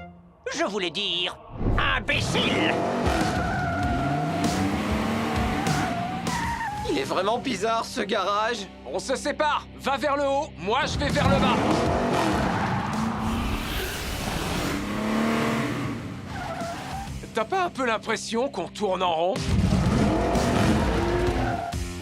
I: Je voulais dire imbécile!
H: Il est vraiment bizarre, ce garage.
L: On se sépare. Va vers le haut, moi je vais vers le bas. T'as pas un peu l'impression qu'on tourne en rond?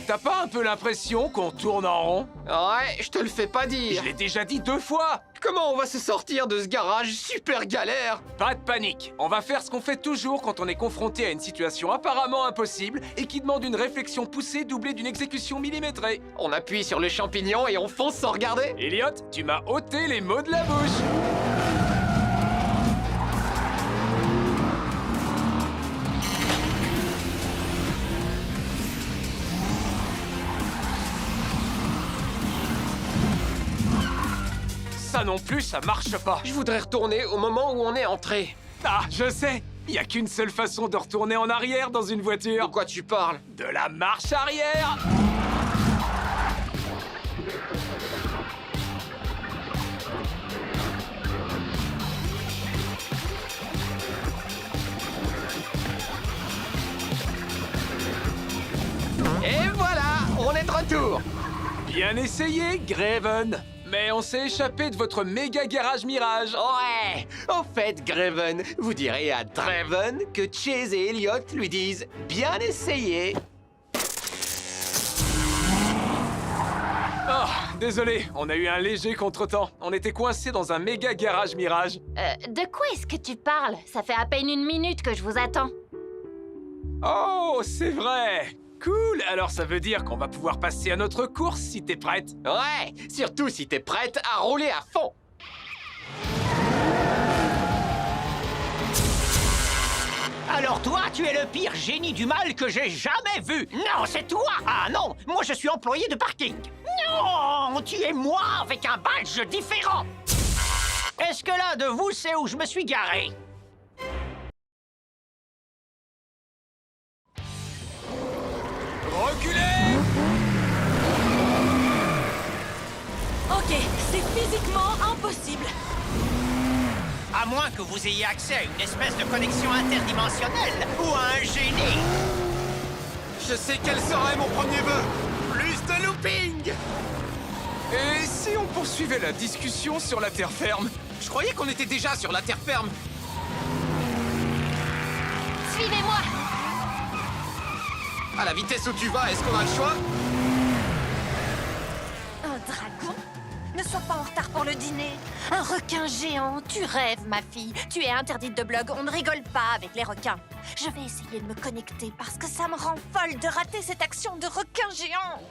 L: T'as pas un peu l'impression qu'on tourne en rond?
H: Ouais, je te le fais pas dire.
L: Je l'ai déjà dit 2 fois.
H: Comment on va se sortir de ce garage super galère?
L: Pas de panique. On va faire ce qu'on fait toujours quand on est confronté à une situation apparemment impossible et qui demande une réflexion poussée doublée d'une exécution millimétrée.
H: On appuie sur le champignon et on fonce sans regarder?
L: Elliot, tu m'as ôté les mots de la bouche. Ça non plus, ça marche pas.
H: Je voudrais retourner au moment où on est entré.
L: Ah, je sais. Il y a qu'une seule façon de retourner en arrière dans une voiture.
H: De quoi tu parles?
L: De la marche arrière.
H: Et voilà, on est de retour.
L: Bien essayé, Graven. Mais on s'est échappé de votre méga garage Mirage.
H: Ouais. Au fait, Graven, vous direz à Draven que Chase et Elliot lui disent bien essayé.
L: Oh, désolé, on a eu un léger contretemps. On était coincés dans un méga garage Mirage.
D: De quoi est-ce que tu parles? Ça fait à peine 1 minute que je vous attends.
L: Oh, c'est vrai. Cool, alors ça veut dire qu'on va pouvoir passer à notre course si t'es prête.
H: Ouais, surtout si t'es prête à rouler à fond.
I: Alors toi, tu es le pire génie du mal que j'ai jamais vu. Non, c'est toi. Ah non, moi je suis employé de parking. Non, tu es moi avec un badge différent. Est-ce que l'un de vous sait où je me suis garé?
L: Reculez!
F: Ok, c'est physiquement impossible.
I: À moins que vous ayez accès à une espèce de connexion interdimensionnelle ou à un génie.
C: Je sais quel serait mon premier vœu. Plus de looping.
L: Et si on poursuivait la discussion sur la terre ferme?
C: Je croyais qu'on était déjà sur la terre ferme.
D: Suivez-moi!
C: À la vitesse où tu vas, est-ce qu'on a le choix?
D: Un dragon? Ne sois pas en retard pour le dîner. Un requin géant, tu rêves, ma fille. Tu es interdite de blog, on ne rigole pas avec les requins. Je vais essayer de me connecter parce que ça me rend folle de rater cette action de requin géant.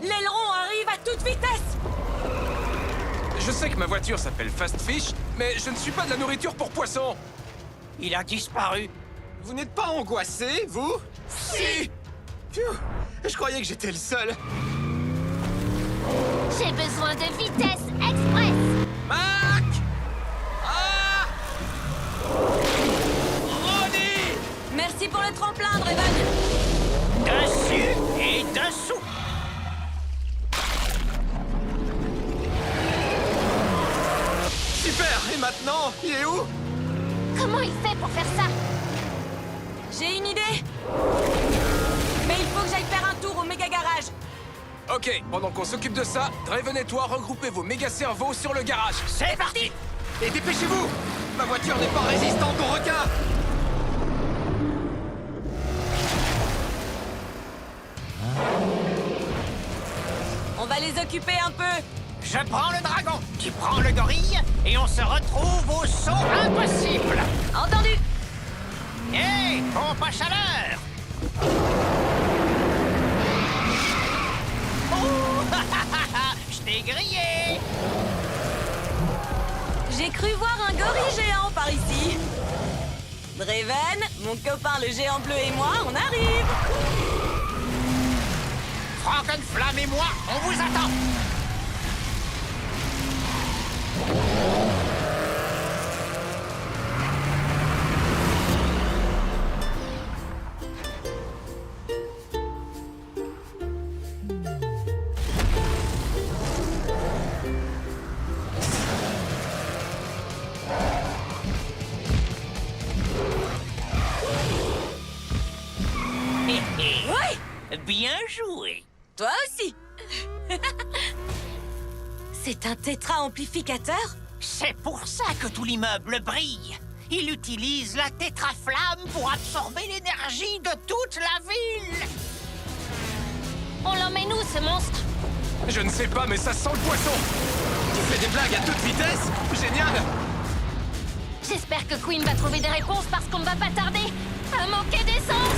F: L'aileron arrive à toute vitesse!
L: Je sais que ma voiture s'appelle Fast Fish, mais je ne suis pas de la nourriture pour poissons.
I: Il a disparu.
C: Vous n'êtes pas angoissé, vous? Si. Pfiou, je croyais que j'étais le seul.
B: J'ai besoin de vitesse express.
C: Mac! Ah! Ronnie!
F: Merci pour le tremplin, Draven!
I: Dessus et dessous.
C: Super! Et maintenant, il est où?
B: Comment il fait pour faire ça?
F: J'ai une idée! Mais il faut que j'aille faire un tour au méga garage.
L: Ok, pendant qu'on s'occupe de ça, Draven et toi regroupez vos méga cerveaux sur le garage.
I: C'est parti.
C: Et dépêchez-vous! Ma voiture n'est pas résistante aux requins!
F: On va les occuper un peu.
I: Je prends le dragon, tu prends le gorille, et on se retrouve au saut impossible.
F: Entendu!
I: Hé, pompe à chaleur. Oh, je t'ai grillé.
F: J'ai cru voir un gorille géant par ici. Draven, mon copain le géant bleu et moi, on arrive.
I: Frankenflamme et moi, on vous attend.
F: Oui!
I: Bien joué.
F: Toi aussi. C'est un tétra-amplificateur?
I: C'est pour ça que tout l'immeuble brille. Il utilise la tétraflamme pour absorber l'énergie de toute la ville.
B: On l'emmène où, ce monstre?
L: Je ne sais pas, mais ça sent le poisson.
C: Tu fais des blagues à toute vitesse? Génial!
B: J'espère que Queen va trouver des réponses parce qu'on ne va pas tarder à manquer d'essence.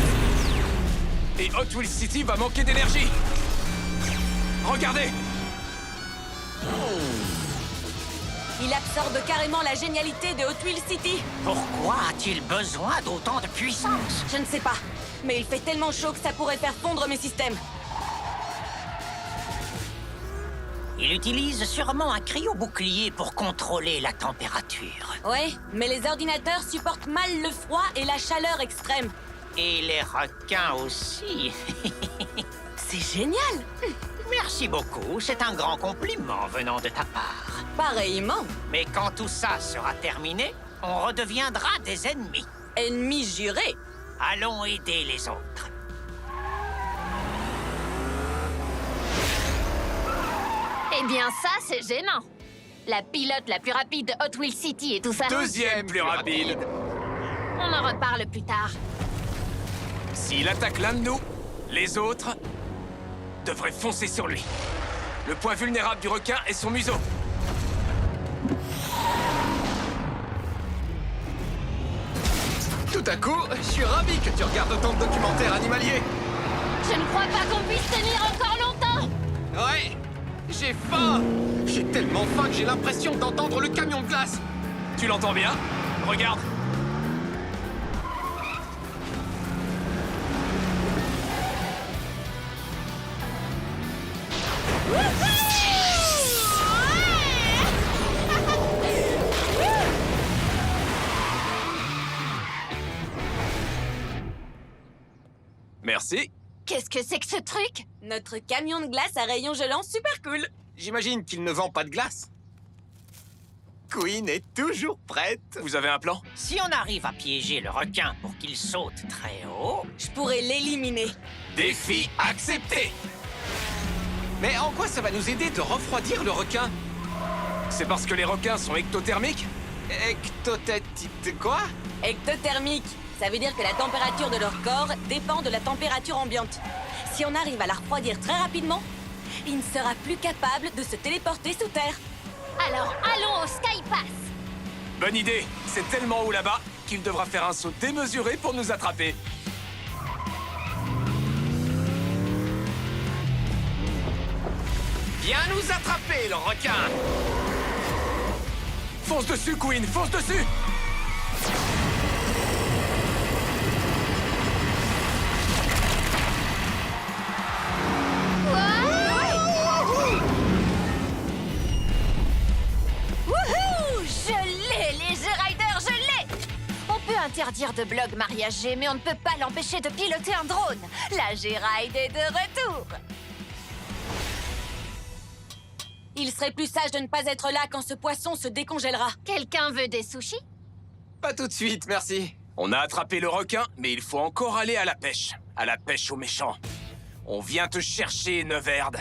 L: Et Hot Wheels City va manquer d'énergie. Regardez!
F: Il absorbe carrément la génialité de Hot Wheels City.
I: Pourquoi a-t-il besoin d'autant de puissance?
F: Je ne sais pas, mais il fait tellement chaud que ça pourrait faire fondre mes systèmes.
I: Il utilise sûrement un cryo-bouclier pour contrôler la température.
F: Ouais, mais les ordinateurs supportent mal le froid et la chaleur extrême.
I: Et les requins aussi.
F: C'est génial!
I: Merci beaucoup, c'est un grand compliment venant de ta part.
F: Pareillement.
I: Mais quand tout ça sera terminé, on redeviendra des ennemis.
F: Ennemis jurés.
I: Allons aider les autres.
B: Eh bien, ça, c'est gênant. La pilote la plus rapide de Hot Wheels City et tout ça.
L: Deuxième plus rapide.
B: On en reparle plus tard.
L: S'il attaque l'un de nous, les autres devraient foncer sur lui. Le point vulnérable du requin est son museau.
C: Tout à coup, je suis ravi que tu regardes autant de documentaires animaliers.
B: Je ne crois pas qu'on puisse tenir encore longtemps.
C: Ouais, j'ai faim. J'ai tellement faim que j'ai l'impression d'entendre le camion de glace.
L: Tu l'entends bien? Regarde. Merci.
B: Qu'est-ce que c'est que ce truc?
F: Notre camion de glace à rayons gelants super cool.
C: J'imagine qu'il ne vend pas de glace. Queen est toujours prête.
L: Vous avez un plan?
I: Si on arrive à piéger le requin pour qu'il saute très haut...
F: Je pourrais l'éliminer.
L: Défi accepté.
C: Mais en quoi ça va nous aider de refroidir le requin?
L: C'est parce que les requins sont ectothermiques?
C: Ectothétite quoi?
F: Ectothermique. Ça veut dire que la température de leur corps dépend de la température ambiante. Si on arrive à la refroidir très rapidement, il ne sera plus capable de se téléporter sous terre.
D: Alors allons au Sky Pass.
L: Bonne idée. C'est tellement haut là-bas qu'il devra faire un saut démesuré pour nous attraper.
C: Viens nous attraper, le requin!
L: Fonce dessus, Queen, fonce dessus!
D: Wouhou! Je l'ai, les G-Riders, je l'ai! On peut interdire de blog Maria G, mais on ne peut pas l'empêcher de piloter un drone. La G-Ride est de retour.
F: Il serait plus sage de ne pas être là quand ce poisson se décongèlera.
D: Quelqu'un veut des sushis?
C: Pas tout de suite, merci.
L: On a attrapé le requin, mais il faut encore aller à la pêche. À la pêche aux méchants. On vient te chercher, Neverd.